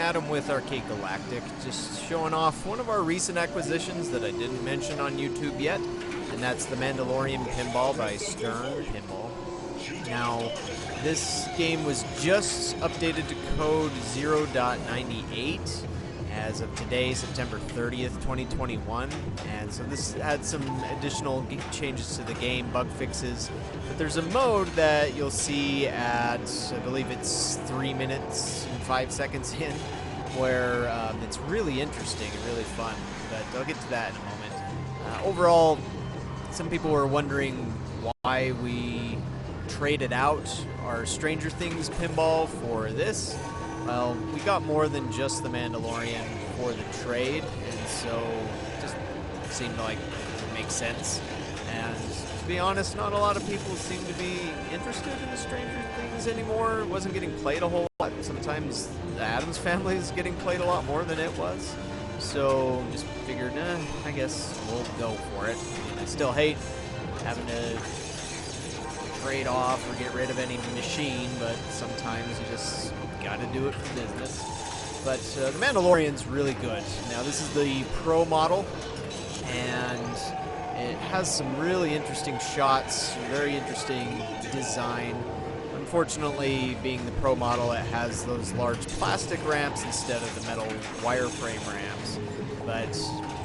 Adam with Arcade Galactic, just showing off one of our recent acquisitions that I didn't mention on YouTube yet, and that's the Mandalorian Pinball by Stern Pinball. Now, this game was just updated to code 0.98 as of today, September 30th, 2021, and so this had some additional changes to the game, bug fixes, but there's a mode that you'll see at, I believe it's 3 minutes and 5 seconds in, where it's really interesting and really fun, but I'll get to that in a moment. Overall, some people were wondering why we traded out our Stranger Things pinball for this. Well, we got more than just the Mandalorian for the trade, and so it just seemed like it would make sense. And to be honest, not a lot of people seem to be interested in the Stranger Things anymore. It wasn't getting played a whole lot. Sometimes the Addams Family is getting played a lot more than it was. So just figured, I guess we'll go for it. And I still hate having to trade off or get rid of any machine, but sometimes you just gotta do it for business. But the Mandalorian's really good. Now this is the Pro model, and it has some really interesting shots, very interesting design. Unfortunately, being the Pro model, it has those large plastic ramps instead of the metal wireframe ramps. But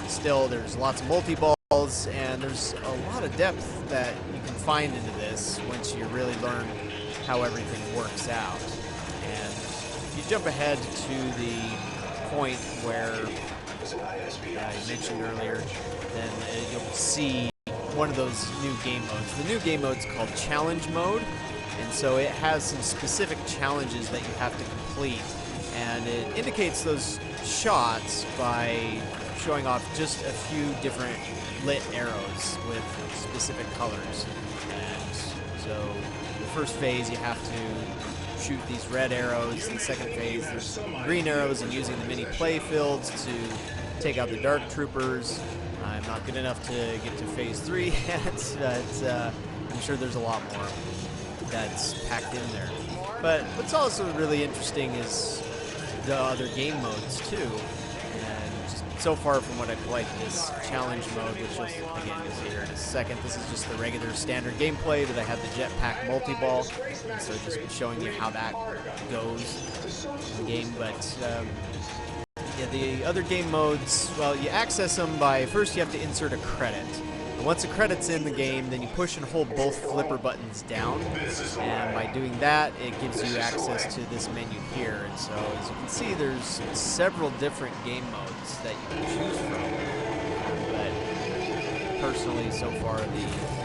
still, there's lots of multi-balls, and there's a lot of depth that you can find into this once you really learn how everything works out. And if you jump ahead to the point where you mentioned earlier, then you'll see one of those new game modes. The new game mode's called Challenge Mode, and so it has some specific challenges that you have to complete, and it indicates those shots by showing off just a few different lit arrows with specific colors. And so the first phase you have to shoot these red arrows. In the second phase there's green arrows, and using the mini play fields to take out the dark troopers. I'm not good enough to get to phase 3 yet, but I'm sure there's a lot more that's packed in there. But what's also really interesting is the other game modes too. So far from what I've played, this challenge mode, which you'll see here in a second, this is just the regular standard gameplay, but I have the jetpack multi-ball, and so just showing you how that goes in the game. But yeah, the other game modes, well, you access them by, first you have to insert a credit. And once a credit's in the game, then you push and hold both flipper buttons down, and by doing that, it gives you access to this menu here. And so, as you can see, there's several different game modes that you can choose from. But personally, so far,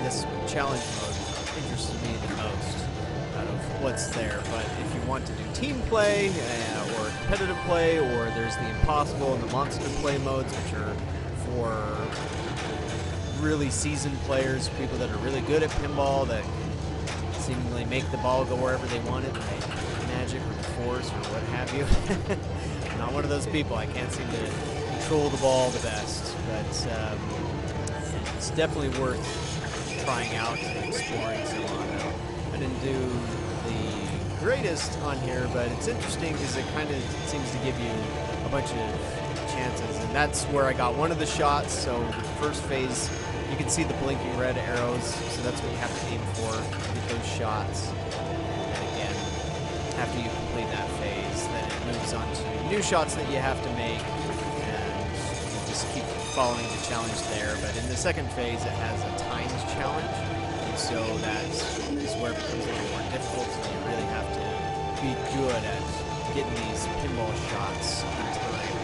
this challenge mode interested me the most out of what's there. But if you want to do team play or competitive play, or there's the impossible and the monster play modes, which are for really seasoned players, people that are really good at pinball, that seemingly make the ball go wherever they want it by magic or force or what have you. I'm not one of those people. I can't seem to control the ball the best, but it's definitely worth trying out and exploring so on. I didn't do the greatest on here, but it's interesting because it kind of seems to give you a bunch of chances, and that's where I got one of the shots. So the first phase, you can see the blinking red arrows, so that's what you have to aim for, get those shots. And again, after you complete that phase, then it moves on to new shots that you have to make, and you just keep following the challenge there. But in the second phase, it has a timed challenge, and so that is where it becomes a little more difficult, and you really have to be good at getting these pinball shots in time.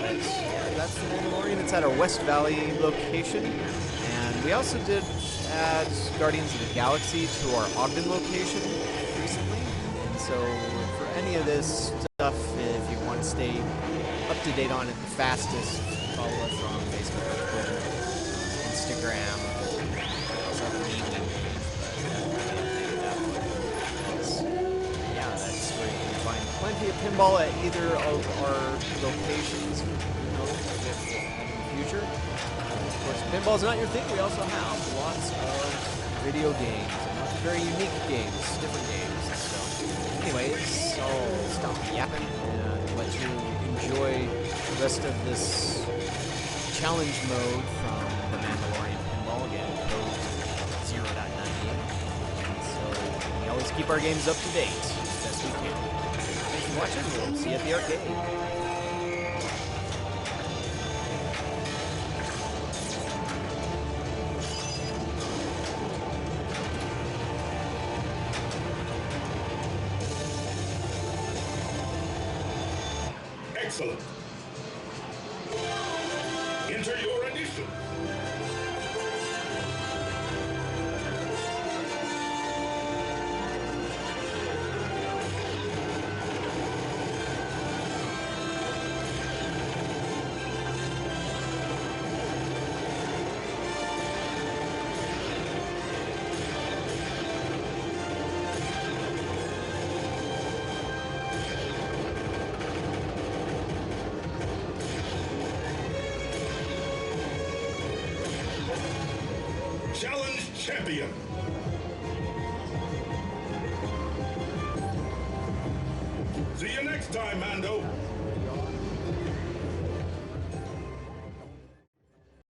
But yeah, that's the Mandalorian. It's at our West Valley location. And we also did add Guardians of the Galaxy to our Ogden location recently. And so for any of this stuff, if you want to stay up to date on it the fastest, follow us on Facebook, Twitter, Instagram. Also have an email page. That's where you can find plenty of pinball at either of our locations. Who knows if we'll have in the future. Of course, pinball's not your thing. We also have lots of video games, lots of very unique games, different games. So, anyways, I'll stop yapping and let to enjoy the rest of this challenge mode from the Mandalorian Pinball, again, code 0.98. So we always keep our games up to date as best we can. Thanks for watching. We'll see you at the arcade. Excellent. Enter your initial. Challenge champion. See you next time, Mando.